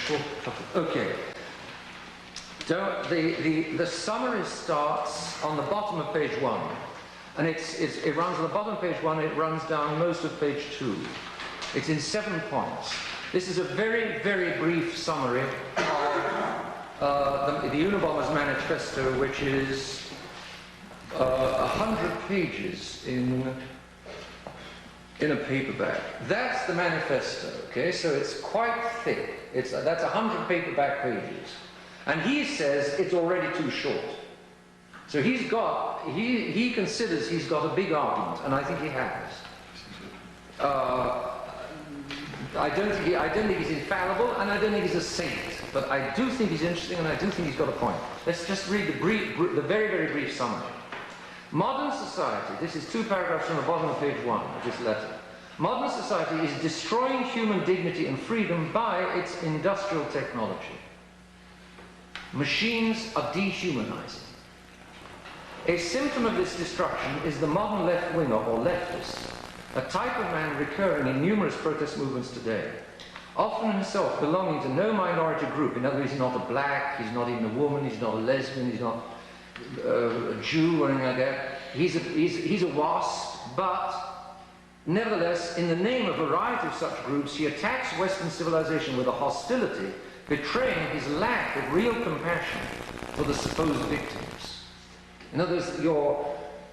short couple. Okay. The summary starts on the bottom of page 1. And it runs on the bottom of page 1, it runs down most of page 2. It's in 7 points. This is a very, very brief summary of the Unabomber's Manifesto, which is 100 pages in a paperback. That's the manifesto, okay? So it's quite thick. That's 100 paperback pages. And he says it's already too short. So he considers he's got a big argument, and I think he has. I don't think he's infallible, and I don't think he's a saint, but I do think he's interesting, and I do think he's got a point. Let's just read the very, very brief summary. Modern society, this is 2 paragraphs from the bottom of page 1 of this letter. Modern society is destroying human dignity and freedom by its industrial technology. Machines are dehumanizing. A symptom of this destruction is the modern left-winger or leftist, a type of man recurring in numerous protest movements today, often himself belonging to no minority group. In other words, he's not a black, he's not even a woman, he's not a lesbian, he's not a Jew or anything like that. He's a wasp, but nevertheless, in the name of a variety of such groups, he attacks Western civilization with a hostility, betraying his lack of real compassion for the supposed victims. In other words,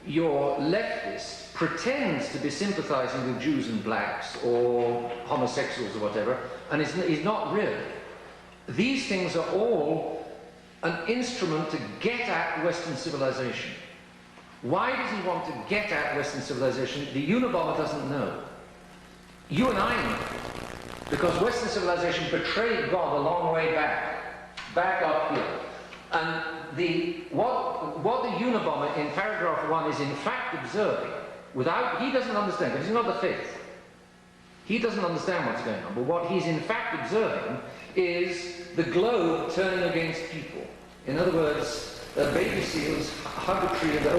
your leftist pretends to be sympathizing with Jews and blacks or homosexuals or whatever, and he's not really. These things are all an instrument to get at Western civilization. Why does he want to get at Western civilization? The Unabomber doesn't know. You and I know. Because Western civilization betrayed God a long way back up here. And what the Unabomber in paragraph 1 is in fact observing, he doesn't understand, because he's not the fifth. He doesn't understand what's going on, but what he's in fact observing is the globe turning against people. In other words, baby seals hug a tree of the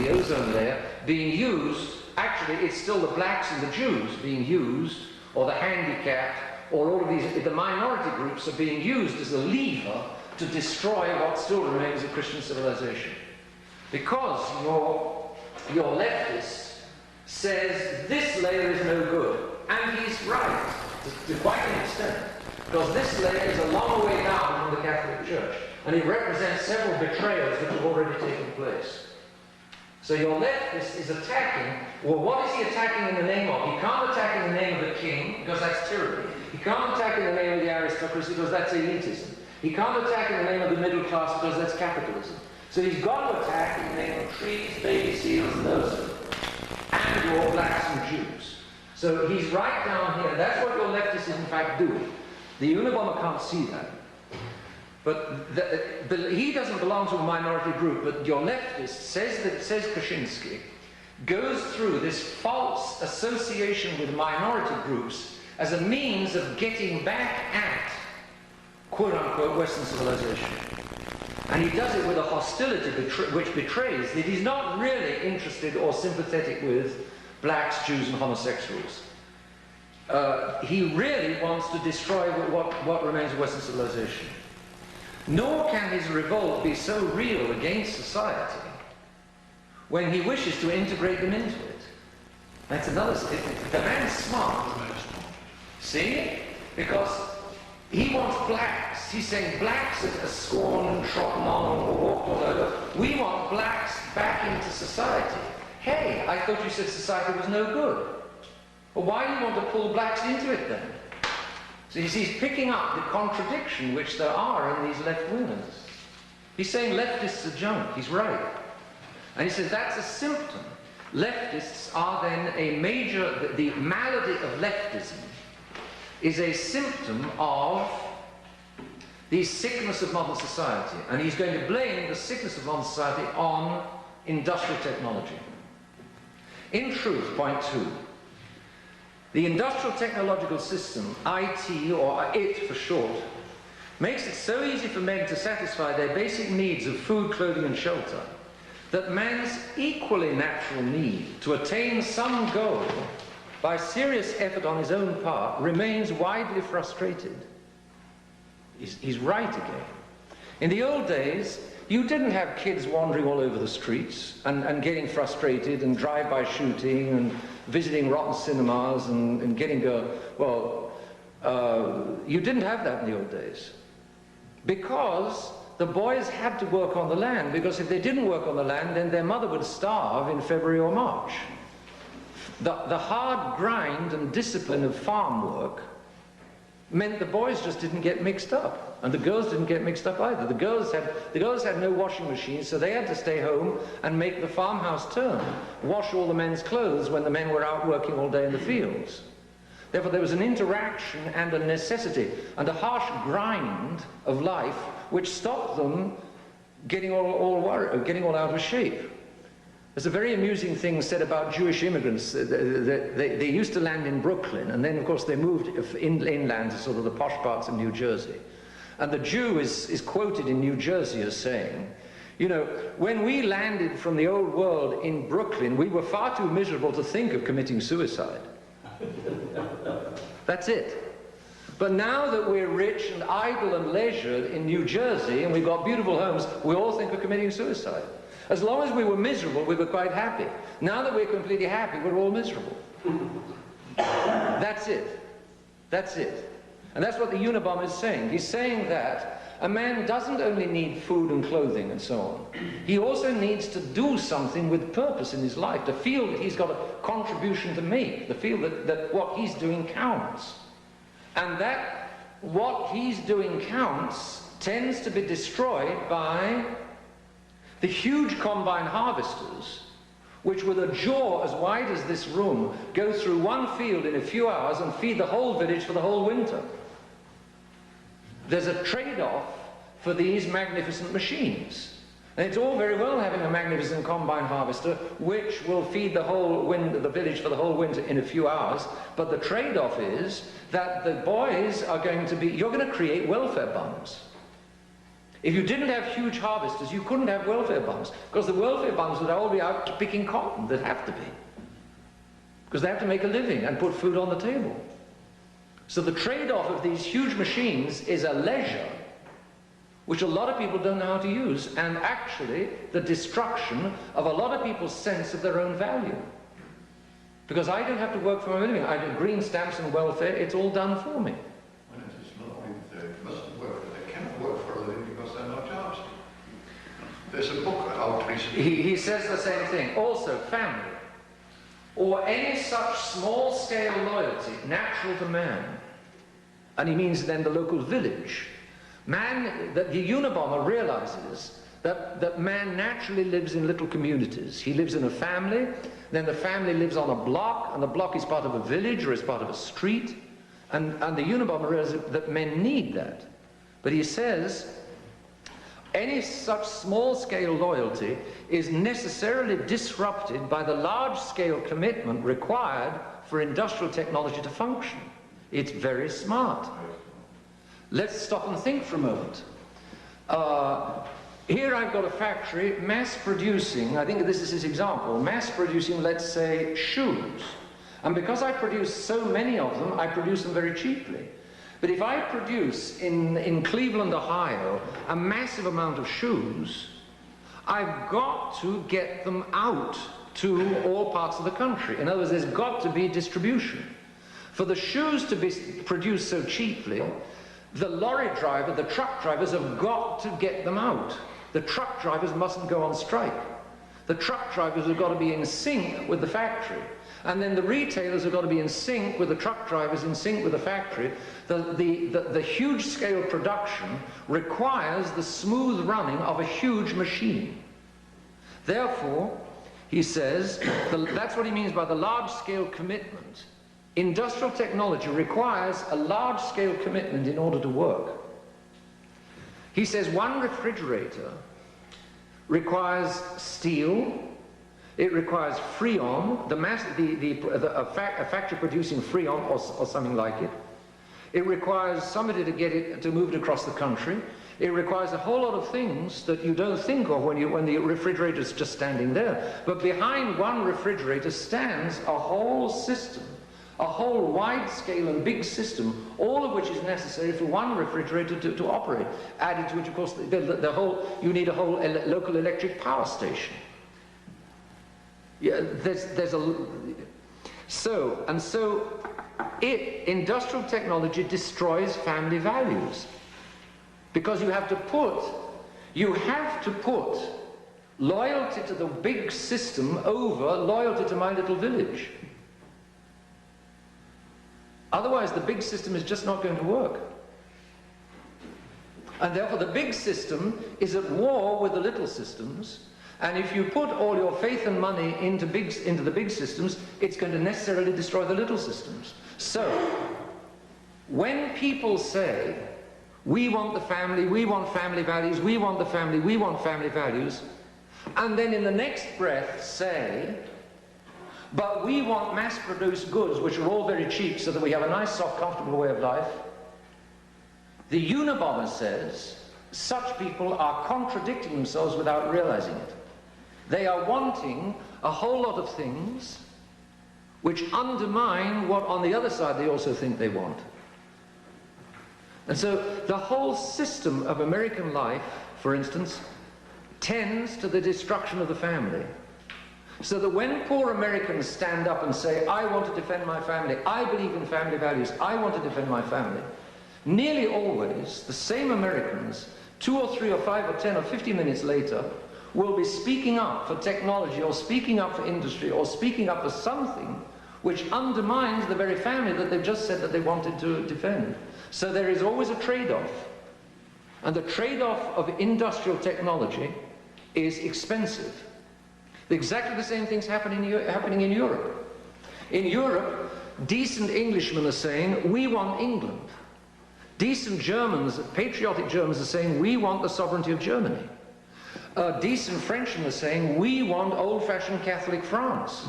ozone layer, being used, actually it's still the blacks and the Jews being used, or the handicapped, or all of these, the minority groups are being used as a lever to destroy what still remains of Christian civilization. Because your leftist says this layer is no good, and he's right, to quite an extent, because this layer is a long way down from the Catholic Church, and it represents several betrayals which have already taken place. So your leftist is attacking, well, what is he attacking in the name of? He can't attack in the name of the king, because that's tyranny. He can't attack in the name of the aristocracy, because that's elitism. He can't attack in the name of the middle class, because that's capitalism. So he's got to attack in the name of trees, baby seals, and those, and all blacks and Jews. So he's right down here. That's what your leftist is in fact doing. The Unabomber can't see that. But he doesn't belong to a minority group, but your leftist says Kaczynski, goes through this false association with minority groups as a means of getting back at, quote-unquote, Western civilization. And he does it with a hostility which betrays that he's not really interested or sympathetic with blacks, Jews, and homosexuals. He really wants to destroy what remains of Western civilization. Nor can his revolt be so real against society when he wishes to integrate them into it. That's another thing. The man's smart. See? Because he wants blacks. He's saying blacks are scorned and trodden on or walked all over. We want blacks back into society. Hey, I thought you said society was no good. Well, why do you want to pull blacks into it then? So you see, he's picking up the contradiction which there are in these left-wingers. He's saying leftists are junk. He's right. And he says that's a symptom. Leftists are then a major, the malady of leftism is a symptom of the sickness of modern society. And he's going to blame the sickness of modern society on industrial technology. In truth, point 2. The industrial technological system, IT, or IT for short, makes it so easy for men to satisfy their basic needs of food, clothing, and shelter that man's equally natural need to attain some goal by serious effort on his own part remains widely frustrated. He's right again. In the old days, you didn't have kids wandering all over the streets and getting frustrated and drive-by shooting and visiting rotten cinemas and getting you didn't have that in the old days. Because the boys had to work on the land, because if they didn't work on the land, then their mother would starve in February or March. The hard grind and discipline of farm work meant the boys just didn't get mixed up, and the girls didn't get mixed up either. The girls had no washing machines, so they had to stay home and make the farmhouse turn, wash all the men's clothes when the men were out working all day in the fields. Therefore, there was an interaction and a necessity and a harsh grind of life which stopped them getting all out of shape. There's a very amusing thing said about Jewish immigrants. They used to land in Brooklyn, and then, of course, they moved inland to sort of the posh parts of New Jersey. And the Jew is quoted in New Jersey as saying, you know, when we landed from the old world in Brooklyn, we were far too miserable to think of committing suicide. That's it. But now that we're rich and idle and leisured in New Jersey, and we've got beautiful homes, we all think of committing suicide. As long as we were miserable, we were quite happy. Now that we're completely happy, we're all miserable. That's it. That's it. And that's what the Unabomber is saying. He's saying that a man doesn't only need food and clothing and so on. He also needs to do something with purpose in his life, to feel that he's got a contribution to make, to feel that what he's doing counts. And that what he's doing counts tends to be destroyed by the huge combine harvesters, which with a jaw as wide as this room, go through one field in a few hours and feed the whole village for the whole winter. There's a trade-off for these magnificent machines. And it's all very well having a magnificent combine harvester which will feed the village for the whole winter in a few hours, but the trade-off is that the boys are going to be, you're going to create welfare bums. If you didn't have huge harvesters, you couldn't have welfare bums, because the welfare bums would all be out picking cotton. They'd have to be, because they have to make a living and put food on the table. So the trade-off of these huge machines is a leisure which a lot of people don't know how to use, and actually the destruction of a lot of people's sense of their own value. Because I don't have to work for my living. I do green stamps and welfare, it's all done for me. Well, it's not only they mustn't work, but they cannot work for a living because they're not jobs. There's a book out recently. He says the same thing. Also, family, or any such small-scale loyalty natural to man, and he means then the local village. Man, that the Unabomber realizes that man naturally lives in little communities. He lives in a family, then the family lives on a block, and the block is part of a village or is part of a street, and the Unabomber realizes that men need that. But he says, any such small-scale loyalty is necessarily disrupted by the large-scale commitment required for industrial technology to function. It's very smart. Let's stop and think for a moment. Here I've got a factory mass-producing, I think this is his example, mass-producing, let's say, shoes. And because I produce so many of them, I produce them very cheaply. But if I produce in Cleveland, Ohio, a massive amount of shoes, I've got to get them out to all parts of the country. In other words, there's got to be distribution. For the shoes to be produced so cheaply, the lorry driver, the truck drivers have got to get them out. The truck drivers mustn't go on strike. The truck drivers have got to be in sync with the factory. And then the retailers have got to be in sync with the truck drivers, in sync with the factory. The huge scale production requires the smooth running of a huge machine. Therefore, he says, that's what he means by the large scale commitment. Industrial technology requires a large-scale commitment in order to work. He says one refrigerator requires steel, it requires freon, a factory producing freon or something like it. It requires somebody to get it to move it across the country. It requires a whole lot of things that you don't think of when the refrigerator is just standing there. But behind one refrigerator stands a whole system a whole wide-scale and big system, all of which is necessary for one refrigerator to operate. Added to which, of course, you need a whole local electric power station. Yeah, industrial technology destroys family values, because you have to put loyalty to the big system over loyalty to my little village. Otherwise, the big system is just not going to work. And therefore, the big system is at war with the little systems. And if you put all your faith and money into the big systems, it's going to necessarily destroy the little systems. So, when people say, we want the family, we want family values, we want the family, we want family values, and then in the next breath say, but we want mass-produced goods which are all very cheap so that we have a nice, soft, comfortable way of life, the Unabomber says such people are contradicting themselves without realizing it. They are wanting a whole lot of things which undermine what on the other side they also think they want. And so the whole system of American life, for instance, tends to the destruction of the family. So that when poor Americans stand up and say, I want to defend my family, I believe in family values, I want to defend my family, nearly always the same Americans, 2 or 3 or 5 or 10 or 15 minutes later, will be speaking up for technology or speaking up for industry or speaking up for something which undermines the very family that they've just said that they wanted to defend. So there is always a trade-off. And the trade-off of industrial technology is expensive. Exactly the same things happening in Europe. In Europe, decent Englishmen are saying, we want England. Decent Germans, patriotic Germans, are saying, we want the sovereignty of Germany. Decent Frenchmen are saying, we want old-fashioned Catholic France.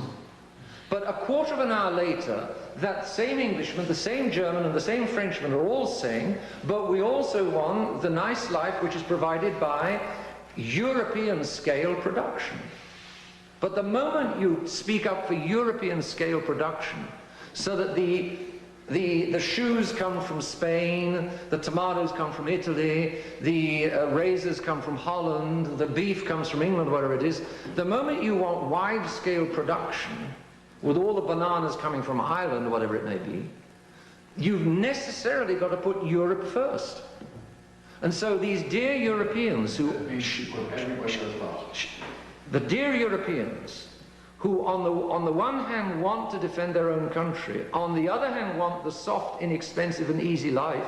But a quarter of an hour later, that same Englishman, the same German, and the same Frenchman are all saying, but we also want the nice life which is provided by European-scale production. But the moment you speak up for European-scale production, so that the shoes come from Spain, the tomatoes come from Italy, the razors come from Holland, the beef comes from England, whatever it is, the moment you want wide-scale production, with all the bananas coming from Ireland, whatever it may be, you've necessarily got to put Europe first. And so these dear Europeans who... The dear Europeans who on the one hand want to defend their own country, on the other hand want the soft, inexpensive and easy life,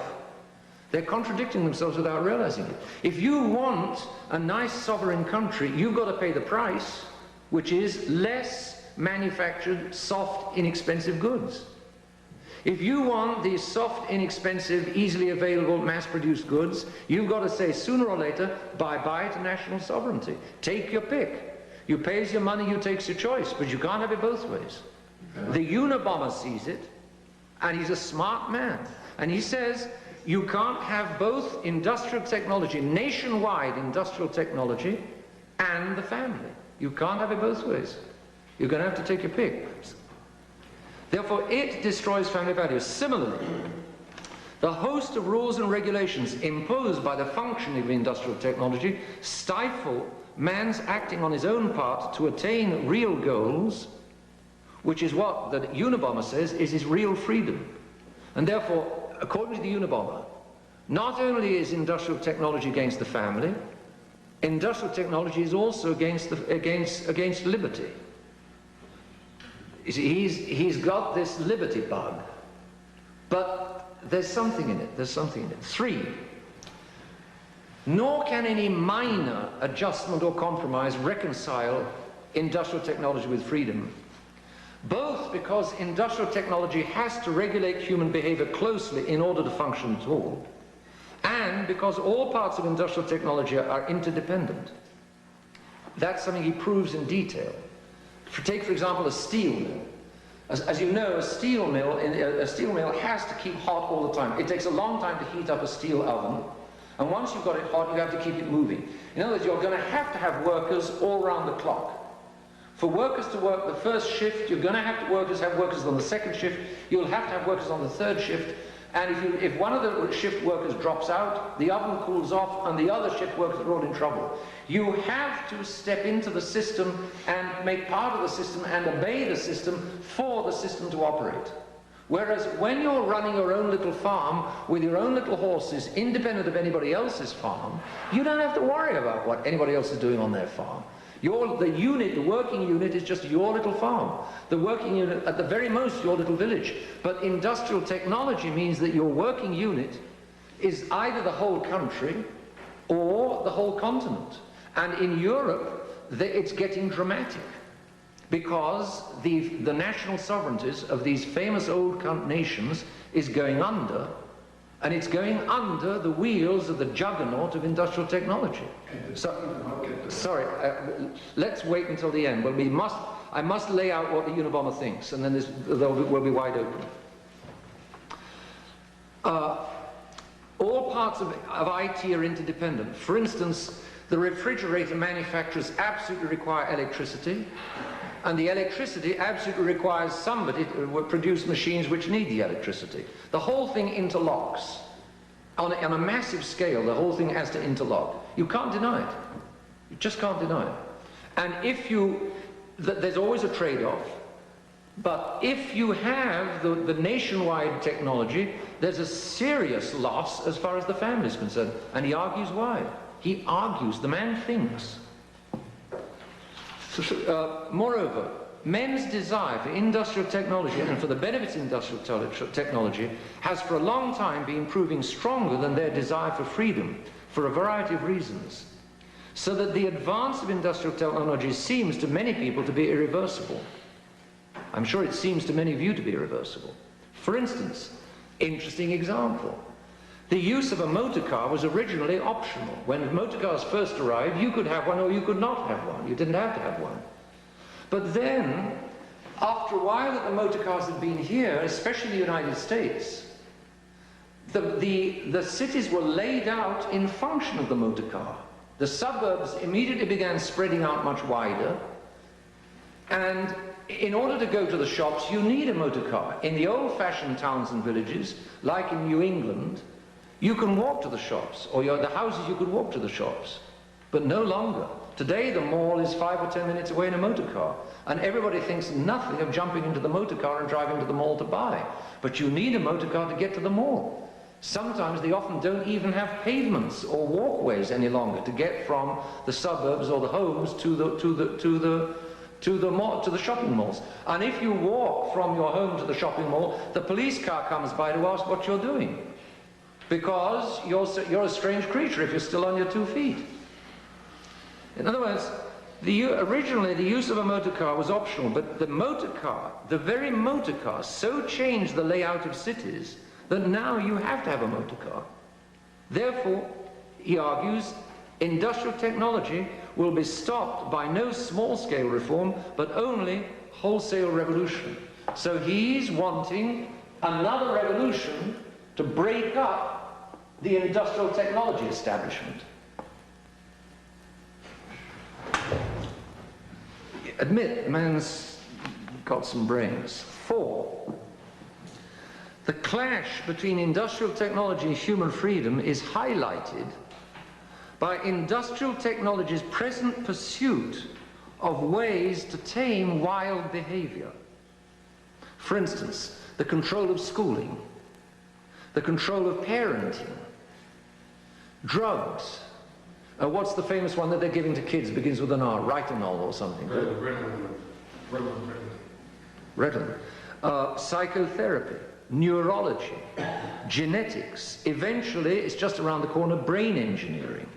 they're contradicting themselves without realizing it. If you want a nice sovereign country, you've got to pay the price, which is less manufactured, soft, inexpensive goods. If you want these soft, inexpensive, easily available, mass-produced goods, you've got to say sooner or later, bye-bye to national sovereignty. Take your pick. You pays your money, you takes your choice, but you can't have it both ways. The Unabomber sees it, and he's a smart man. And he says, you can't have both industrial technology, nationwide industrial technology, and the family. You can't have it both ways. You're going to have to take your pick. Therefore, it destroys family values. Similarly, the host of rules and regulations imposed by the functioning of industrial technology stifle man's acting on his own part to attain real goals, which is what the Unabomber says is his real freedom. And therefore, according to the Unabomber, not only is industrial technology against the family, industrial technology is also against liberty. You see, he's got this liberty bug, but there's something in it. There's something in it. 3. Nor can any minor adjustment or compromise reconcile industrial technology with freedom, both because industrial technology has to regulate human behavior closely in order to function at all, and because all parts of industrial technology are interdependent. That's something he proves in detail. Take, for example, a steel mill. As you know, a steel mill has to keep hot all the time. It takes a long time to heat up a steel oven, and once you've got it hot, you have to keep it moving. In other words, you're going to have workers all around the clock. For workers to work the first shift, you're going to have workers on the second shift, you'll have to have workers on the third shift, and if one of the shift workers drops out, the oven cools off, and the other shift workers are all in trouble. You have to step into the system and make part of the system and obey the system for the system to operate. Whereas when you're running your own little farm with your own little horses, independent of anybody else's farm, you don't have to worry about what anybody else is doing on their farm. The working unit is just your little farm. The working unit, at the very most, your little village. But industrial technology means that your working unit is either the whole country or the whole continent. And in Europe, it's getting dramatic, because the national sovereignties of these famous old nations is going under, and it's going under the wheels of the juggernaut of industrial technology. Sorry, let's wait until the end. Well, I must lay out what the Unabomber thinks, and then we'll be wide open. All parts of IT are interdependent. For instance, the refrigerator manufacturers absolutely require electricity, and the electricity absolutely requires somebody to produce machines which need the electricity. The whole thing interlocks. On a massive scale, the whole thing has to interlock. You can't deny it. You just can't deny it. And there's always a trade-off, but if you have the nationwide technology, there's a serious loss as far as the family is concerned. And he argues why. He argues, the man thinks. Moreover, men's desire for industrial technology and for the benefits of industrial technology has for a long time been proving stronger than their desire for freedom, for a variety of reasons. So that the advance of industrial technology seems to many people to be irreversible. I'm sure it seems to many of you to be irreversible. For instance, interesting example. The use of a motor car was originally optional. When motor cars first arrived, you could have one or you could not have one. You didn't have to have one. But then, after a while that the motor cars had been here, especially in the United States, the cities were laid out in function of the motor car. The suburbs immediately began spreading out much wider, and in order to go to the shops, you need a motor car. In the old-fashioned towns and villages, like in New England, you can walk to the shops, or the houses you could walk to the shops, but no longer. Today the mall is 5 or 10 minutes away in a motor car, and everybody thinks nothing of jumping into the motor car and driving to the mall to buy. But you need a motor car to get to the mall. Sometimes they often don't even have pavements or walkways any longer to get from the suburbs or the homes to the shopping malls. And if you walk from your home to the shopping mall, the police car comes by to ask what you're doing, because you're a strange creature if you're still on your 2 feet. In other words, originally the use of a motor car was optional, but the motor car, the very motor car, so changed the layout of cities that now you have to have a motor car. Therefore, he argues, industrial technology will be stopped by no small-scale reform, but only wholesale revolution. So he's wanting another revolution to break up the industrial technology establishment. Admit, the man's got some brains. 4. The clash between industrial technology and human freedom is highlighted by industrial technology's present pursuit of ways to tame wild behavior. For instance, the control of schooling, the control of parenting, drugs. What's the famous one that they're giving to kids? Begins with an R, Ritonol or something. Ritalin. Psychotherapy, neurology, genetics. Eventually, it's just around the corner, brain engineering.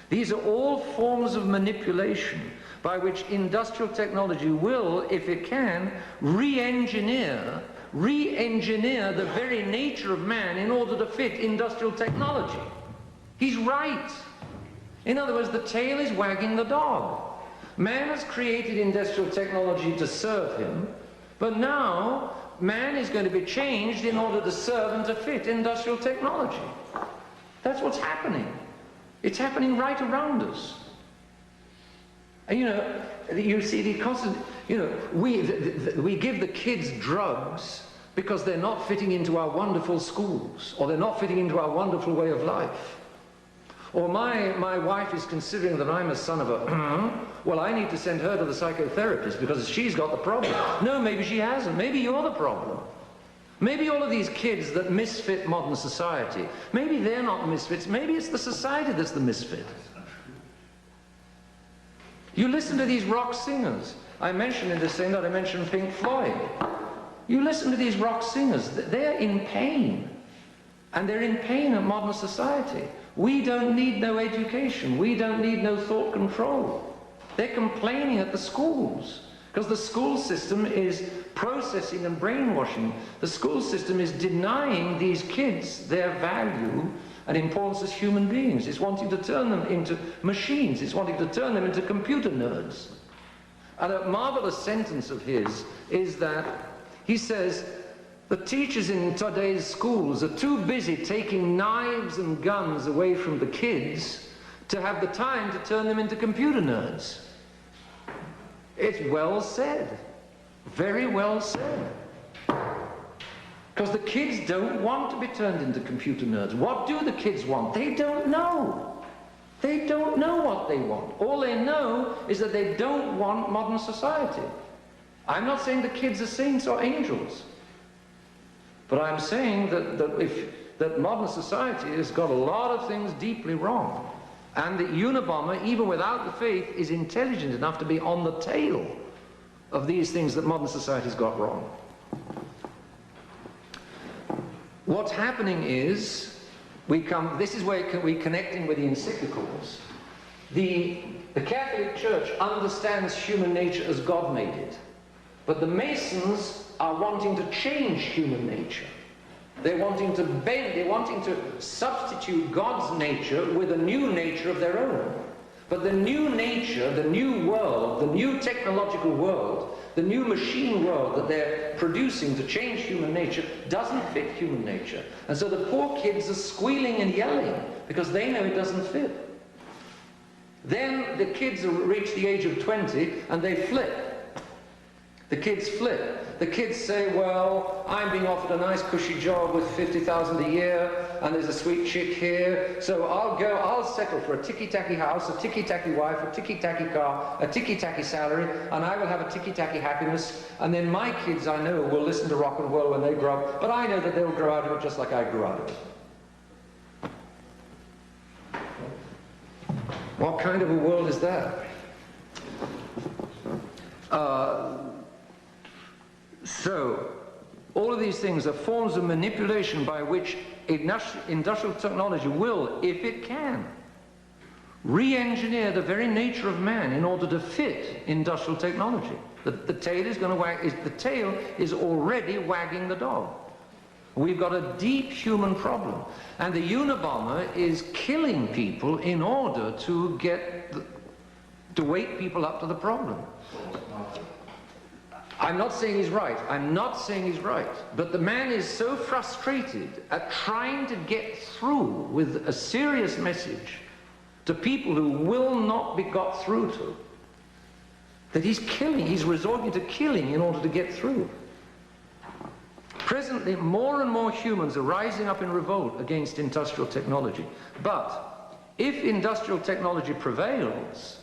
These are all forms of manipulation by which industrial technology will, if it can, re-engineer the very nature of man in order to fit industrial technology. He's right. In other words, the tail is wagging the dog. Man has created industrial technology to serve him, but now man is going to be changed in order to serve and to fit industrial technology. That's what's happening. It's happening right around us. And, you know, you see the constant, you know, we give the kids drugs because they're not fitting into our wonderful schools, or they're not fitting into our wonderful way of life. Or my wife is considering that I'm a son of a, well, I need to send her to the psychotherapist because she's got the problem. No, maybe she hasn't. Maybe you're the problem. Maybe all of these kids that misfit modern society, maybe they're not misfits. Maybe it's the society that's the misfit. You listen to these rock singers. I mentioned in this thing that I mentioned Pink Floyd. You listen to these rock singers. They're in pain. And they're in pain in modern society. We don't need no education. We don't need no thought control. They're complaining at the schools because the school system is processing and brainwashing. The school system is denying these kids their value and importance as human beings. It's wanting to turn them into machines. It's wanting to turn them into computer nerds. And a marvelous sentence of his is that he says, the teachers in today's schools are too busy taking knives and guns away from the kids to have the time to turn them into computer nerds. It's well said. Very well said. Because the kids don't want to be turned into computer nerds. What do the kids want? They don't know. They don't know what they want. All they know is that they don't want modern society. I'm not saying the kids are saints or angels. But I'm saying that modern society has got a lot of things deeply wrong. And the Unabomber, even without the faith, is intelligent enough to be on the tail of these things that modern society's got wrong. What's happening is, this is where we connect in with the encyclicals. The Catholic Church understands human nature as God made it. But the Masons are wanting to change human nature. They're wanting to bend, they're wanting to substitute God's nature with a new nature of their own. But the new nature, the new world, the new technological world, the new machine world that they're producing to change human nature doesn't fit human nature. And so the poor kids are squealing and yelling because they know it doesn't fit. Then the kids reach the age of 20 and they flip. The kids flip. The kids say, well, I'm being offered a nice cushy job with $50,000 a year, and there's a sweet chick here, so I'll settle for a ticky-tacky house, a ticky-tacky wife, a ticky-tacky car, a ticky-tacky salary, and I will have a ticky-tacky happiness, and then my kids, I know, will listen to rock and roll when they grow up, but I know that they'll grow out of it just like I grew out of it. What kind of a world is that? So, all of these things are forms of manipulation by which industrial technology will, if it can, re-engineer the very nature of man in order to fit industrial technology. The tail is going to wag. The tail is already wagging the dog. We've got a deep human problem, and the Unabomber is killing people in order to wake people up to the problem. I'm not saying he's right. I'm not saying he's right. But the man is so frustrated at trying to get through with a serious message to people who will not be got through to, that he's resorting to killing in order to get through. Presently, more and more humans are rising up in revolt against industrial technology. But if industrial technology prevails,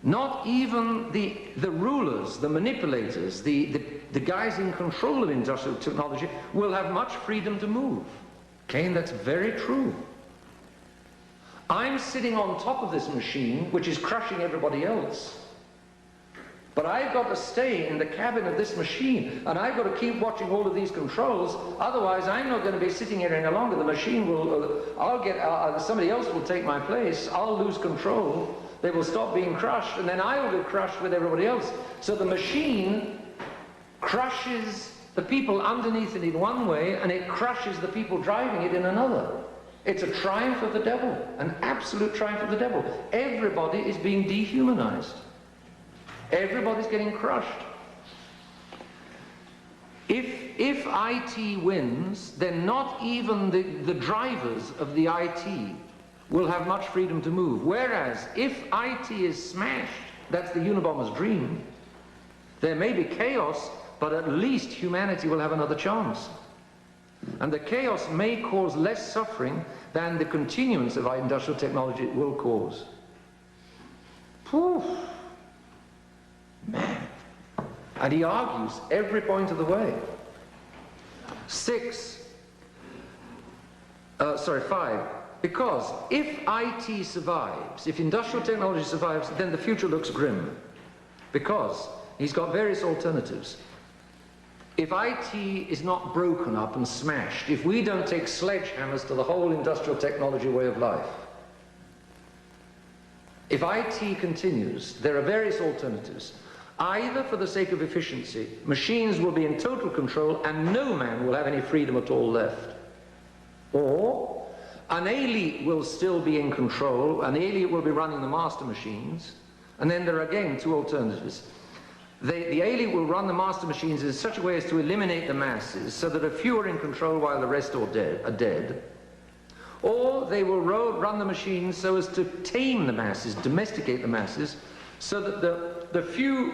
not even the rulers, the manipulators, the guys in control of industrial technology will have much freedom to move. Okay, and that's very true. I'm sitting on top of this machine, which is crushing everybody else. But I've got to stay in the cabin of this machine, and I've got to keep watching all of these controls, otherwise I'm not going to be sitting here any longer. The machine will, somebody else will take my place, I'll lose control. They will stop being crushed, and then I will get crushed with everybody else. So the machine crushes the people underneath it in one way, and it crushes the people driving it in another. It's a triumph of the devil, an absolute triumph of the devil. Everybody is being dehumanized. Everybody's getting crushed. If IT wins, then not even the drivers of the IT will have much freedom to move. Whereas if IT is smashed, that's the Unabomber's dream, there may be chaos, but at least humanity will have another chance. And the chaos may cause less suffering than the continuance of our industrial technology will cause. Poof. Man. And he argues every point of the way. 5. Because if IT survives, if industrial technology survives, then the future looks grim. Because he's got various alternatives. If IT is not broken up and smashed, if we don't take sledgehammers to the whole industrial technology way of life, if IT continues, there are various alternatives. Either for the sake of efficiency, machines will be in total control and no man will have any freedom at all left. Or an elite will still be in control, an elite will be running the master machines, and then there are again two alternatives. The elite will run the master machines in such a way as to eliminate the masses so that a few are in control while the rest are dead. Or they will run the machines so as to tame the masses, domesticate the masses, so that the few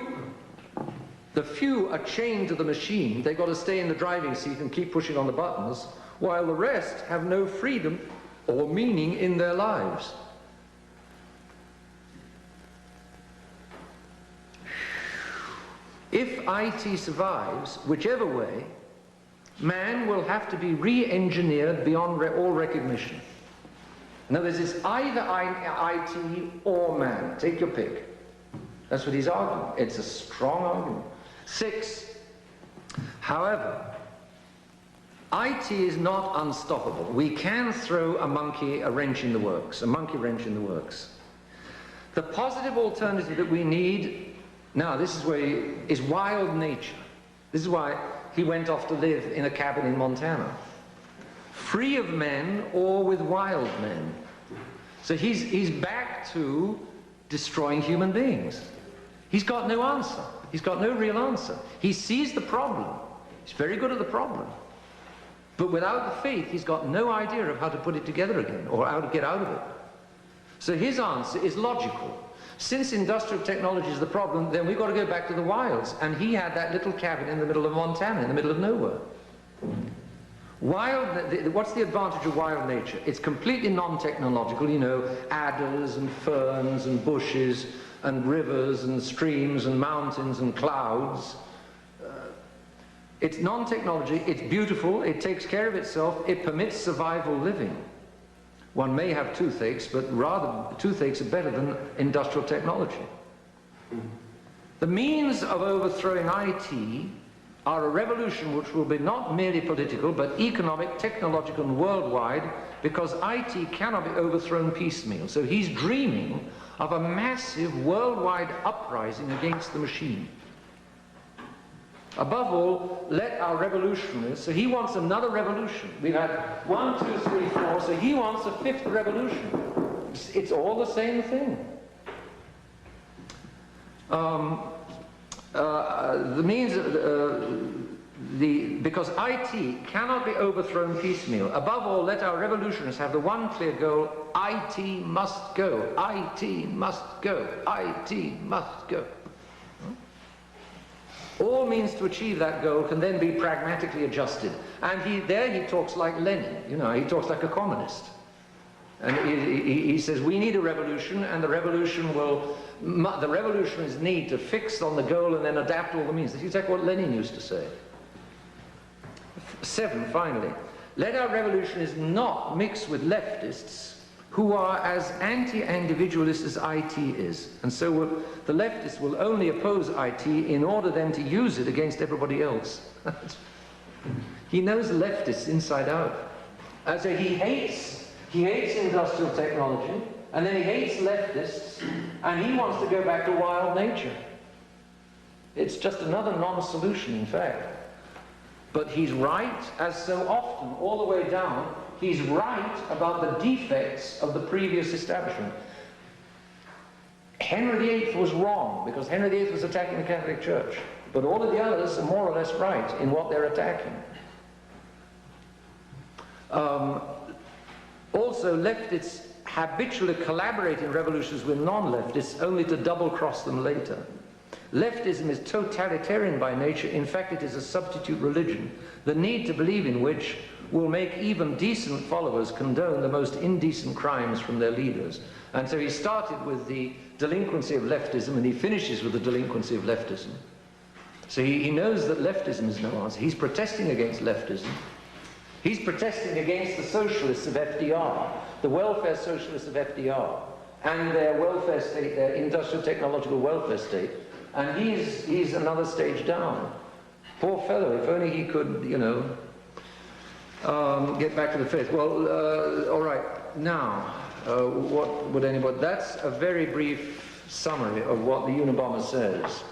are chained to the machine. They've got to stay in the driving seat and keep pushing on the buttons, while the rest have no freedom or meaning in their lives. If IT survives, whichever way, man will have to be re-engineered beyond all recognition. In other words, it's either IT or man. Take your pick. That's what he's arguing. It's a strong argument. 6. However, IT is not unstoppable. We can throw a monkey wrench in the works. The positive alternative that we need, now this is where is wild nature. This is why he went off to live in a cabin in Montana. Free of men or with wild men. So he's back to destroying human beings. He's got no answer. He's got no real answer. He sees the problem. He's very good at the problem. But without the faith, he's got no idea of how to put it together again or how to get out of it. So his answer is logical. Since industrial technology is the problem, then we've got to go back to the wilds. And he had that little cabin in the middle of Montana, in the middle of nowhere. What's the advantage of wild nature? It's completely non-technological, you know, adders and ferns and bushes and rivers and streams and mountains and clouds. It's non-technology, it's beautiful, it takes care of itself, it permits survival living. One may have toothaches, but rather toothaches are better than industrial technology. The means of overthrowing IT are a revolution which will be not merely political, but economic, technological, and worldwide, because IT cannot be overthrown piecemeal. So he's dreaming of a massive worldwide uprising against the machine. Above all, let our revolutionists, so he wants another revolution. We've had 1, 2, 3, 4, so he wants a 5th revolution. It's all the same thing. Because IT cannot be overthrown piecemeal. Above all, let our revolutionists have the one clear goal: IT must go, IT must go, IT must go. All means to achieve that goal can then be pragmatically adjusted. And he talks like Lenin, you know, he talks like a communist. And he says, we need a revolution, and the revolutionists need to fix on the goal and then adapt all the means. That's exactly what Lenin used to say. 7, finally, let our revolutionists not mix with leftists who are as anti-individualist as IT is. And so the leftists will only oppose IT in order then to use it against everybody else. He knows leftists inside out. So he hates industrial technology, and then he hates leftists, and he wants to go back to wild nature. It's just another non-solution, in fact. But he's right, as so often, all the way down. He's right about the defects of the previous establishment. Henry VIII was wrong, because Henry VIII was attacking the Catholic Church. But all of the others are more or less right in what they're attacking. Also, leftists habitually collaborate in revolutions with non-leftists only to double-cross them later. Leftism is totalitarian by nature. In fact, it is a substitute religion, the need to believe in which will make even decent followers condone the most indecent crimes from their leaders. And so he started with the delinquency of leftism, and he finishes with the delinquency of leftism. So he knows that leftism is no answer. He's protesting against leftism. He's protesting against the socialists of FDR, the welfare socialists of FDR, and their welfare state, their industrial technological welfare state. And he's another stage down. Poor fellow, if only he could, you know, get back to the faith. Well, all right, now, what would anybody... That's a very brief summary of what the Unabomber says.